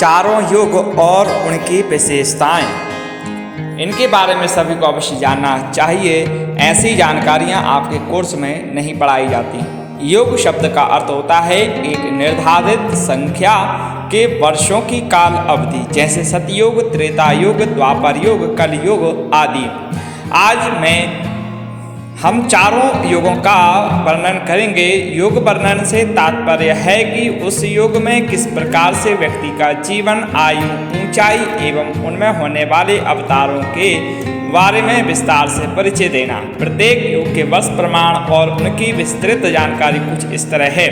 चारों युग और उनकी विशेषताएं, इनके बारे में सभी को अवश्य जानना चाहिए। ऐसी जानकारियां आपके कोर्स में नहीं पढ़ाई जाती। युग शब्द का अर्थ होता है एक निर्धारित संख्या के वर्षों की काल अवधि, जैसे सतयुग, त्रेता युग, द्वापर युग, कलयुग आदि। आज हम चारों युगों का वर्णन करेंगे। युग वर्णन से तात्पर्य है कि उस युग में किस प्रकार से व्यक्ति का जीवन, आयु, ऊंचाई एवं उनमें होने वाले अवतारों के बारे में विस्तार से परिचय देना। प्रत्येक युग के वर्ष प्रमाण और उनकी विस्तृत जानकारी कुछ इस तरह है।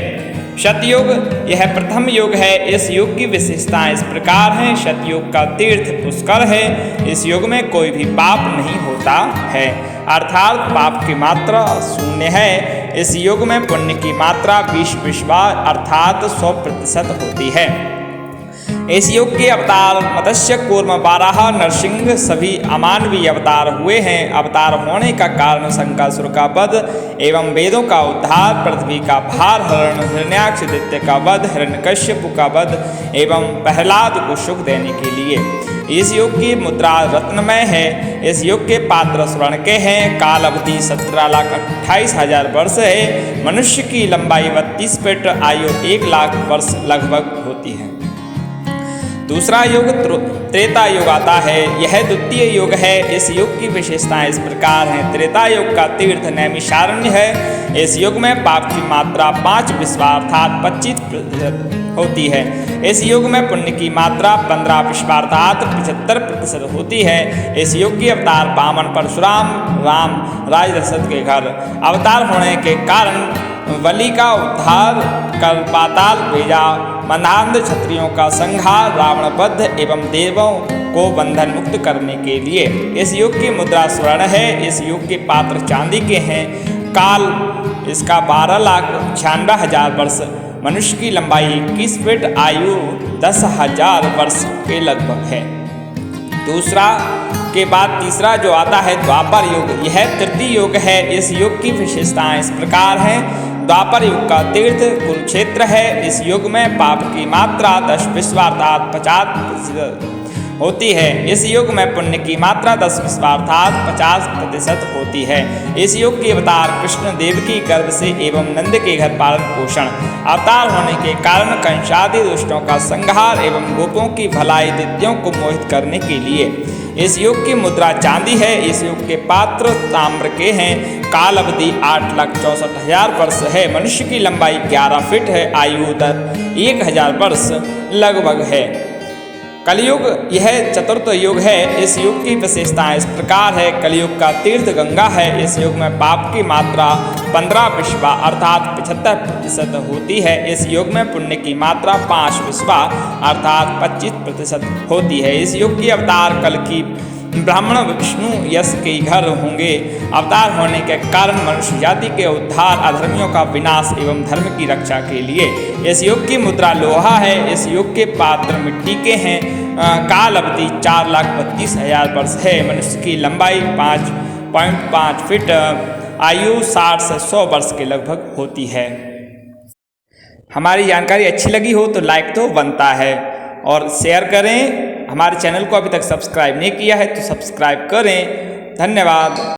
सतयुग यह प्रथम युग है। इस युग की विशेषताएं इस प्रकार हैं। सतयुग का तीर्थ पुष्कर है। इस युग में कोई भी पाप नहीं होता है, अर्थात पाप की मात्रा शून्य है। इस युग में पुण्य की मात्रा 20 अर्थात 100% होती है। इस युग के अवतार मत्स्य, कूर्म, वाराह, नरसिंह सभी अमानवीय अवतार हुए हैं। अवतार होने का कारण शंकासुर का वध एवं वेदों का उद्धार, पृथ्वी का भार हरण, हिरण्याक्ष दैत्य का वध, हिरण्यकश्यप का वध एवं प्रहलाद को सुख देने के लिए। इस युग की मुद्रा रत्नमय है। इस युग के पात्र स्वर्ण के हैं। काल अवधि 17,28,000 वर्ष है। मनुष्य की लंबाई 32 फीट, आयु 1 लाख वर्ष लगभग होती है। दूसरा युग त्रेता युग आता है। यह द्वितीय युग है। इस युग की विशेषताएं इस प्रकार हैं। त्रेता युग का तीर्थ नैमिषारण्य है। इस युग में पाप की मात्रा 5 विश्वा अर्थात 25% होती है। इस युग में पुण्य की मात्रा 15 विश्वा अर्थात 75% होती है। इस युग की अवतार वामन, परशुराम, राम, राज दशरथ के घर अवतार होने के कारण बलि का उद्धार कर पाताल भेजा, मंदांध क्षत्रियों का संहार, रावण वध एवं देवों को बंधन मुक्त करने के लिए। इस युग की मुद्रा स्वर्ण है। इस युग के पात्र चांदी के हैं। काल इसका 12,96,000 वर्ष, मनुष्य की लंबाई 21 फीट, आयु 10,000 वर्ष के लगभग है। दूसरा के बाद तीसरा जो आता है द्वापर युग, यह तृतीय युग है। इस युग की विशेषताएं इस प्रकार हैं। द्वापर युग का तीर्थ कुरुक्षेत्र है। इस युग में पाप की मात्रा 10 विश्वा अर्थात 50% होती है। इस युग में पुण्य की मात्रा 10 विश्वा अर्थात 50% होती है। इस युग के अवतार कृष्ण देव की गर्भ से एवं नंद के घर पालन पोषण अवतार होने के कारण कंसादि दुष्टों का संहार एवं गोपों की भलाई, दैत्यों को मोहित करने के लिए। इस युग की मुद्रा चांदी है। इस युग के पात्र ताम्र के हैं। काल अवधि 8,64,000 वर्ष है। मनुष्य की लंबाई 11 फीट है। आयु 1,000 वर्ष लगभग है। कलयुग यह चतुर्थ युग है। इस युग की विशेषताएं इस प्रकार है। कलयुग का तीर्थ गंगा है। इस युग में पाप की मात्रा 15 विश्वा अर्थात 75% होती है। इस युग में पुण्य की मात्रा 5 विश्वा अर्थात 25% होती है। इस युग की अवतार कल की ब्राह्मण विष्णु यश के घर होंगे। अवतार होने के कारण मनुष्य जाति के उद्धार, अधर्मियों का विनाश एवं धर्म की रक्षा के लिए। इस युग की मुद्रा लोहा है। इस युग के पात्र मिट्टी के हैं। काल अवधि 4,32,000 वर्ष है। मनुष्य की लंबाई 5.5 फीट, आयु 60 से 100 वर्ष के लगभग होती है। हमारी जानकारी अच्छी लगी हो तो लाइक तो बनता है और शेयर करें। हमारे चैनल को अभी तक सब्सक्राइब नहीं किया है तो सब्सक्राइब करें। धन्यवाद।